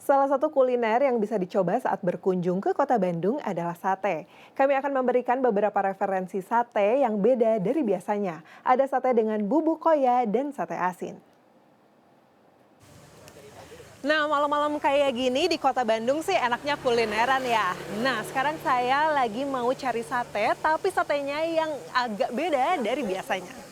Salah satu kuliner yang bisa dicoba saat berkunjung ke kota Bandung adalah sate. Kami akan memberikan beberapa referensi sate yang beda dari biasanya. Ada sate dengan bumbu koya dan sate asin. Nah, malam-malam kayak gini di kota Bandung sih enaknya kulineran ya. Nah, sekarang saya lagi mau cari sate, tapi satenya yang agak beda dari biasanya.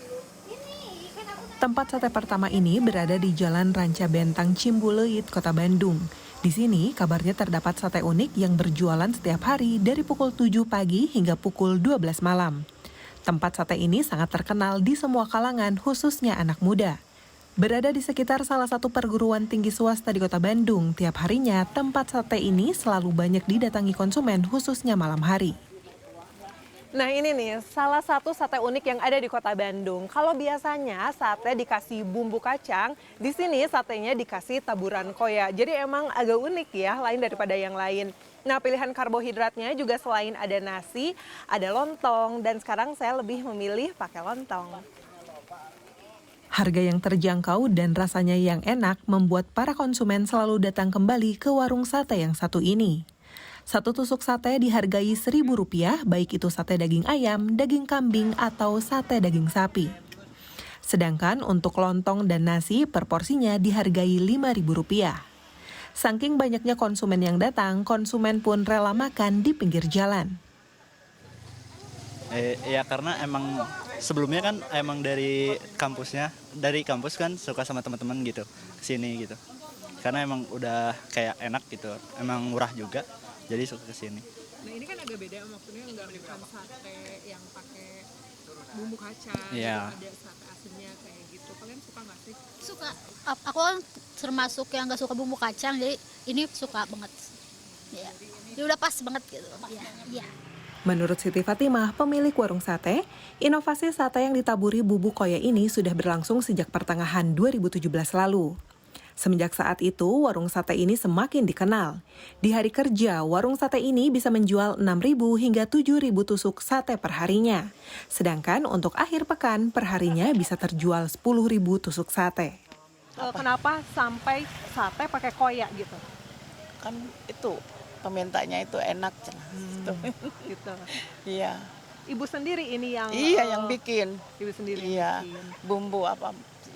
Tempat sate pertama ini berada di Jalan Ranca Bentang Cimbuluit, Kota Bandung. Di sini kabarnya terdapat sate unik yang berjualan setiap hari dari pukul 7 pagi hingga pukul 12 malam. Tempat sate ini sangat terkenal di semua kalangan, khususnya anak muda. Berada di sekitar salah satu perguruan tinggi swasta di Kota Bandung, tiap harinya tempat sate ini selalu banyak didatangi konsumen, khususnya malam hari. Nah ini nih, salah satu sate unik yang ada di kota Bandung. Kalau biasanya sate dikasih bumbu kacang, di sini satenya dikasih taburan koya. Jadi emang agak unik ya, lain daripada yang lain. Nah pilihan karbohidratnya juga selain ada nasi, ada lontong. Dan sekarang saya lebih memilih pakai lontong. Harga yang terjangkau dan rasanya yang enak membuat para konsumen selalu datang kembali ke warung sate yang satu ini. Satu tusuk sate dihargai Rp1.000, baik itu sate daging ayam, daging kambing, atau sate daging sapi. Sedangkan untuk lontong dan nasi per porsinya dihargai Rp5.000. Saking banyaknya konsumen yang datang, konsumen pun rela makan di pinggir jalan. Ya karena emang sebelumnya kan emang dari kampus kan suka sama teman-teman gitu kesini gitu. Karena emang udah kayak enak gitu, emang murah juga, jadi suka kesini. Nah ini kan agak beda, maksudnya nggak bukan sate yang pakai bumbu kacang, Iya. ada sate asinnya kayak gitu. Kalian suka nggak sih? Suka. Aku kan termasuk yang gak suka bumbu kacang, jadi ini suka banget. Ya, ini udah pas banget gitu. Ya. Menurut Siti Fatimah, pemilik warung sate, inovasi sate yang ditaburi bumbu koya ini sudah berlangsung sejak pertengahan 2017 lalu. Semenjak saat itu, warung sate ini semakin dikenal. Di hari kerja, warung sate ini bisa menjual 6.000 hingga 7.000 tusuk sate perharinya. Sedangkan untuk akhir pekan, perharinya bisa terjual 10.000 tusuk sate. Kenapa sampai sate pakai koya gitu? Kan itu pemintanya itu enak cenah. Gitu. Iya. Ibu sendiri ini yang Iya yang bikin. ibu sendiri. Iya. Yang bikin. Bumbu apa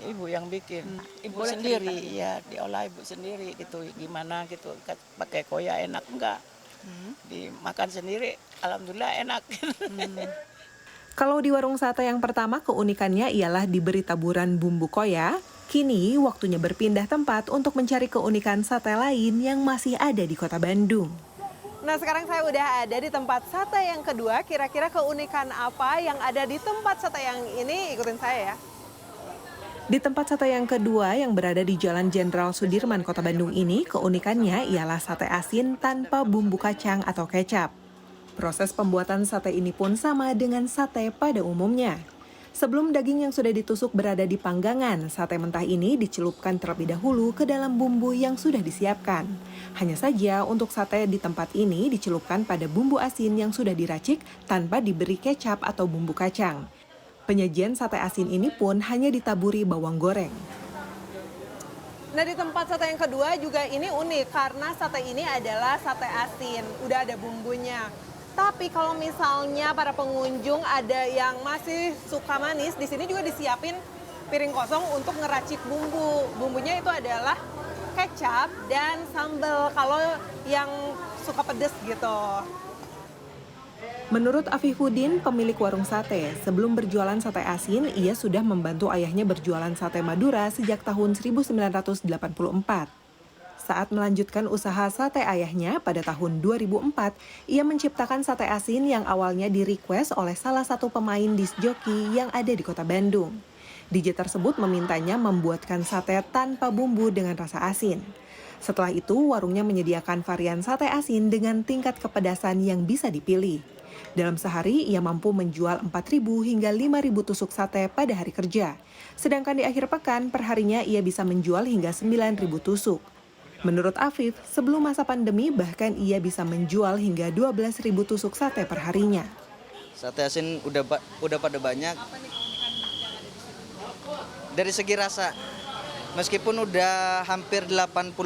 ibu yang bikin. Ibu Boleh sendiri, cerita? iya diolah ibu sendiri gitu. Gimana gitu pakai koya enak enggak? Dimakan sendiri alhamdulillah enak. Kalau di warung sate yang pertama keunikannya ialah diberi taburan bumbu koya, kini waktunya berpindah tempat untuk mencari keunikan sate lain yang masih ada di kota Bandung. Nah sekarang saya udah ada di tempat sate yang kedua, kira-kira keunikan apa yang ada di tempat sate yang ini, ikutin saya ya. Di tempat sate yang kedua yang berada di Jalan Jenderal Sudirman, Kota Bandung ini, keunikannya ialah sate asin tanpa bumbu kacang atau kecap. Proses pembuatan sate ini pun sama dengan sate pada umumnya. Sebelum daging yang sudah ditusuk berada di panggangan, sate mentah ini dicelupkan terlebih dahulu ke dalam bumbu yang sudah disiapkan. Hanya saja untuk sate di tempat ini dicelupkan pada bumbu asin yang sudah diracik tanpa diberi kecap atau bumbu kacang. Penyajian sate asin ini pun hanya ditaburi bawang goreng. Nah di tempat sate yang kedua juga ini unik karena sate ini adalah sate asin, udah ada bumbunya. Tapi kalau misalnya para pengunjung ada yang masih suka manis, di sini juga disiapin piring kosong untuk ngeracik bumbu. Bumbunya itu adalah kecap dan sambal kalau yang suka pedes gitu. Menurut Afifuddin, pemilik warung sate, sebelum berjualan sate asin, ia sudah membantu ayahnya berjualan sate Madura sejak tahun 1984. Saat melanjutkan usaha sate ayahnya pada tahun 2004, ia menciptakan sate asin yang awalnya di-request oleh salah satu pemain disc joki yang ada di kota Bandung. DJ tersebut memintanya membuatkan sate tanpa bumbu dengan rasa asin. Setelah itu, warungnya menyediakan varian sate asin dengan tingkat kepedasan yang bisa dipilih. Dalam sehari, ia mampu menjual 4.000 hingga 5.000 tusuk sate pada hari kerja. Sedangkan di akhir pekan, perharinya ia bisa menjual hingga 9.000 tusuk. Menurut Afif, sebelum masa pandemi bahkan ia bisa menjual hingga 12.000 tusuk sate perharinya. Sate asin udah pada banyak. Dari segi rasa, Meskipun udah hampir 80%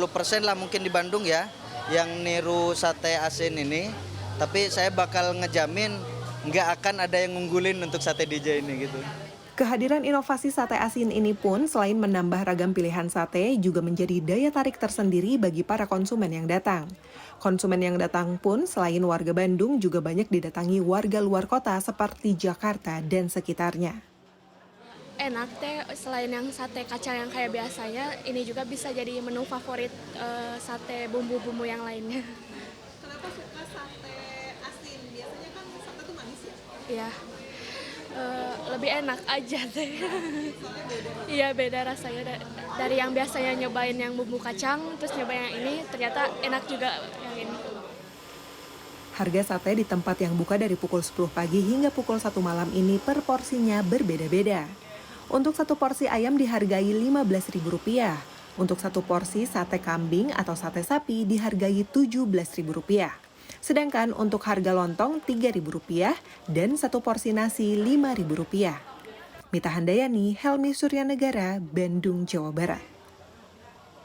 lah mungkin di Bandung ya yang niru sate asin ini, tapi saya bakal ngejamin nggak akan ada yang ngunggulin untuk sate DJ ini gitu. Kehadiran inovasi sate asin ini pun selain menambah ragam pilihan sate juga menjadi daya tarik tersendiri bagi para konsumen yang datang. Konsumen yang datang pun selain warga Bandung juga banyak didatangi warga luar kota seperti Jakarta dan sekitarnya. Enak teh, selain yang sate kacang yang kayak biasanya, ini juga bisa jadi menu favorit sate bumbu-bumbu yang lainnya. Kenapa suka sate asin? Biasanya kan sate tuh manis ya? Iya, lebih enak aja teh. Iya, beda rasanya dari yang biasanya nyobain yang bumbu kacang, terus nyobain yang ini ternyata enak juga yang ini. Harga sate di tempat yang buka dari pukul 10 pagi hingga pukul 1 malam ini per porsinya berbeda-beda. Untuk satu porsi ayam dihargai Rp15.000. Untuk satu porsi sate kambing atau sate sapi dihargai Rp17.000. Sedangkan untuk harga lontong Rp3.000 dan satu porsi nasi Rp5.000. Mita Handayani, Helmi Suryanegara, Bandung, Jawa Barat.